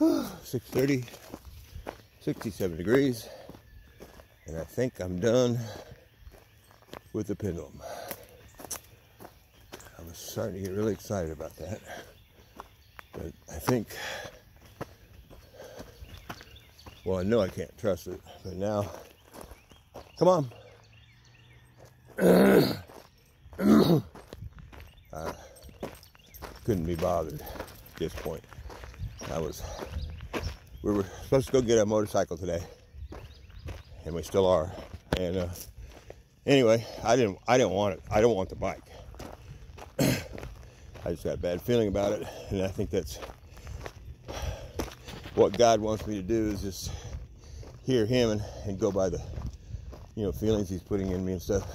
6:30, 67 degrees, and I think I'm done with the pendulum. I was starting to get really excited about that, but I think, well, I know I can't trust it, but now, come on. Couldn't be bothered at this point. We were supposed to go get a motorcycle today, and we still are. And anyway, I didn't want it. I don't want the bike. I just got a bad feeling about it, and I think that's what God wants me to do, is just hear Him and go by the, feelings He's putting in me and stuff.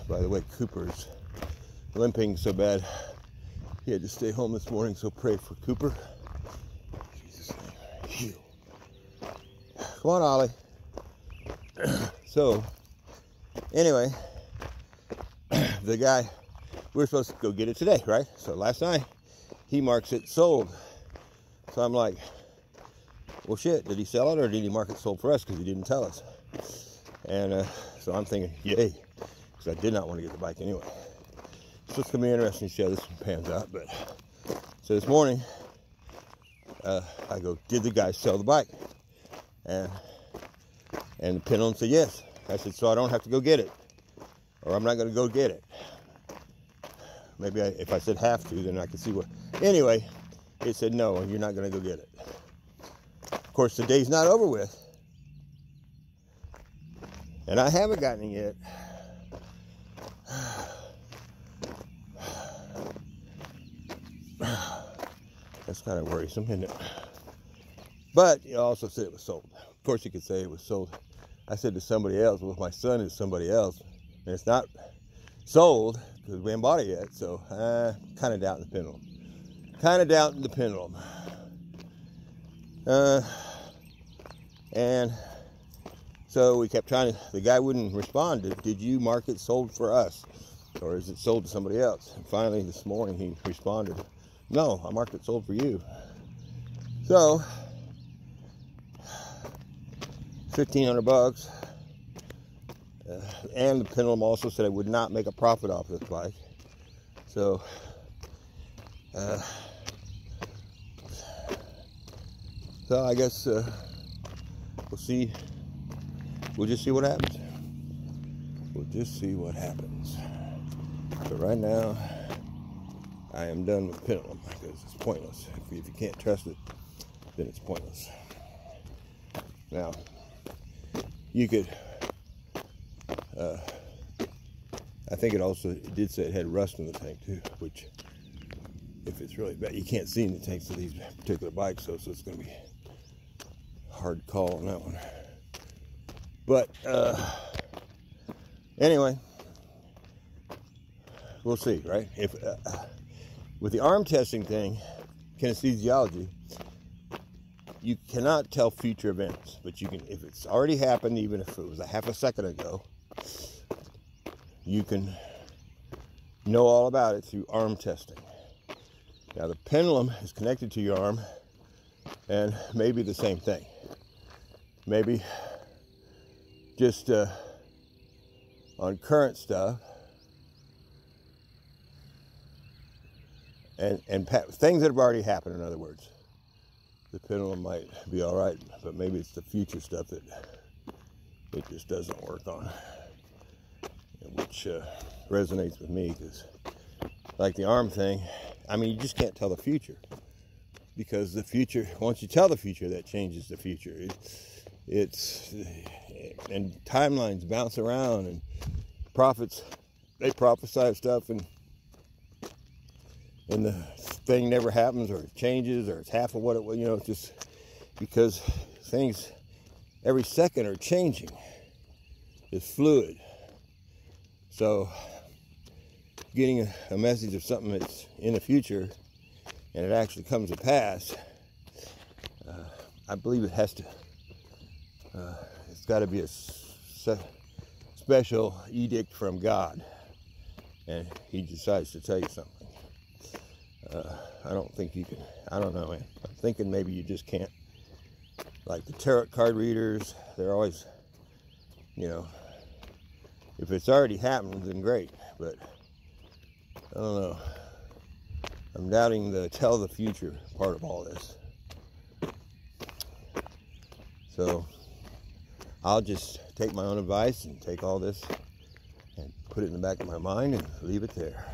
By the way, Cooper's limping so bad he had to stay home this morning, so pray for Cooper. In Jesus' name, heal. Come on, Ollie. So, anyway, the guy, we were supposed to go get it today, right? So last night, he marks it sold. So I'm like, well, shit, did he sell it or did he mark it sold for us? Because he didn't tell us. And so I'm thinking, yay, because I did not want to get the bike anyway. So it's going to be interesting to see how this one pans out. But so this morning, I go, did the guy sell the bike? And the pendulum said yes. I said, so I don't have to go get it, or I'm not going to go get it. Maybe if I said have to, then I could see what. Anyway, it said no, you're not going to go get it. Of course, the day's not over with, and I haven't gotten it yet. That's kind of worrisome, isn't it? But you also said it was sold. Of course, you could say it was sold. I said to somebody else, well, my son is somebody else, and it's not sold because we haven't bought it yet. So kind of doubting the pendulum. And so we kept trying to, the guy wouldn't respond. Did you mark it sold for us? Or is it sold to somebody else? And finally this morning he responded, no, I marked it sold for you. So, $1,500. And the pendulum also said I would not make a profit off this bike. So, I guess we'll see. We'll just see what happens. But right now, I am done with the pendulum because it's pointless. If you can't trust it, then it's pointless. Now, you could, I think it did say it had rust in the tank too, which, if it's really bad, you can't see in the tanks of these particular bikes, so it's going to be a hard call on that one. But, anyway, we'll see, right? If with the arm testing thing, kinesthesiology, you cannot tell future events, but you can, if it's already happened, even if it was a half a second ago, you can know all about it through arm testing. Now, the pendulum is connected to your arm, and maybe the same thing. Maybe just on current stuff, and things that have already happened, in other words. The pendulum might be all right, but maybe it's the future stuff that it just doesn't work on, which resonates with me, because like the arm thing, I mean, you just can't tell the future, because the future, once you tell the future, that changes the future. And timelines bounce around, and prophets, they prophesy stuff, and the thing never happens, or it changes, or it's half of what it was, just because things every second are changing. It's fluid. So getting a message of something that's in the future and it actually comes to pass, I believe it has to, it's got to be a special edict from God, and He decides to tell you something. I don't think you can, I don't know, man. thinking maybe you just can't. Like the tarot card readers, they're always, you know, if it's already happened, then great. But I don't know. I'm doubting the tell the future part of all this. So I'll just take my own advice and take all this and put it in the back of my mind and leave it there.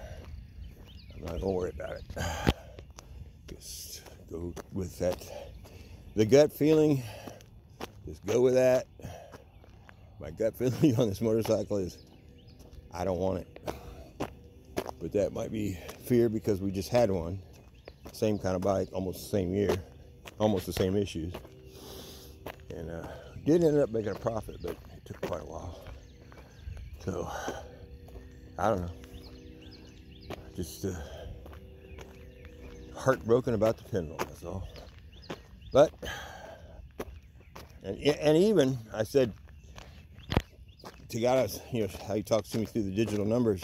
I'm not gonna worry about it. Just go with that. The gut feeling, just go with that. My gut feeling on this motorcycle is, I don't want it. But that might be fear because we just had one. Same kind of bike, almost the same year, almost the same issues. And did end up making a profit, but it took quite a while. So, I don't know. Just heartbroken about the pendulum, that's all. But, and even, I said, to God, you know, how he talks to me through the digital numbers,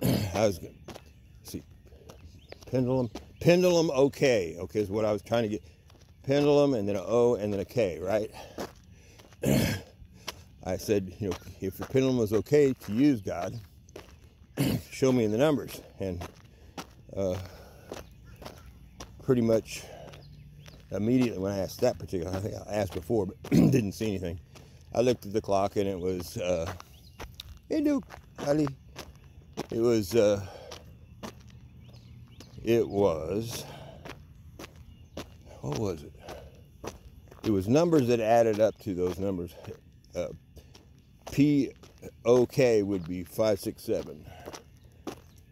I was going to see, pendulum okay is what I was trying to get. Pendulum and then an O and then a K, right? I said, you know, if the pendulum was okay to use, God, show me in the numbers. And pretty much immediately when I asked that particular, I think I asked before, but didn't see anything. I looked at the clock and it was, hey Duke, honey, it was, what was it? It was numbers that added up to those numbers. P-O-K would be 567.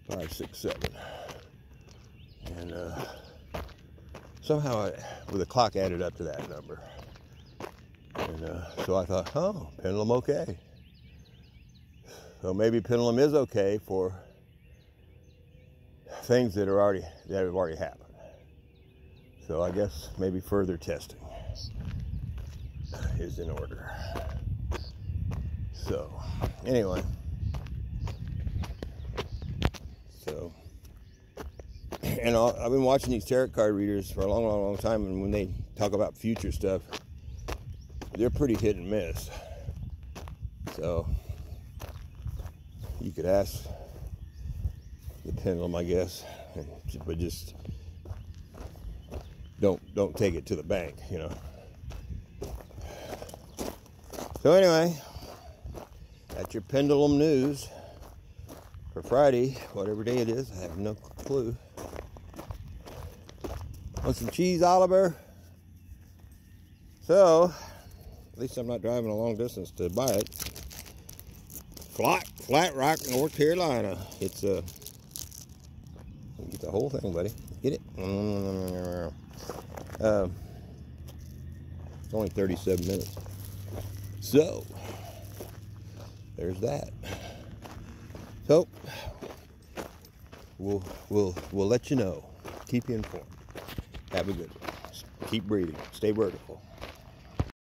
567. And somehow the clock added up to that number. And so I thought, oh, pendulum okay. So maybe pendulum is okay for things that have already happened. So I guess maybe further testing is in order. So anyway, and I've been watching these tarot card readers for a long time, and when they talk about future stuff, they're pretty hit and miss. So you could ask the pendulum, I guess, but just don't take it to the bank, you know. So anyway, that's your pendulum news for Friday, whatever day it is. I have no clue. Want some cheese, Oliver? So, at least I'm not driving a long distance to buy it. Flat Rock, North Carolina. It's get the whole thing, buddy. Get it? It's only 37 minutes. So, there's that. So, we'll let you know. Keep you informed. Have a good one. Keep breathing. Stay vertical.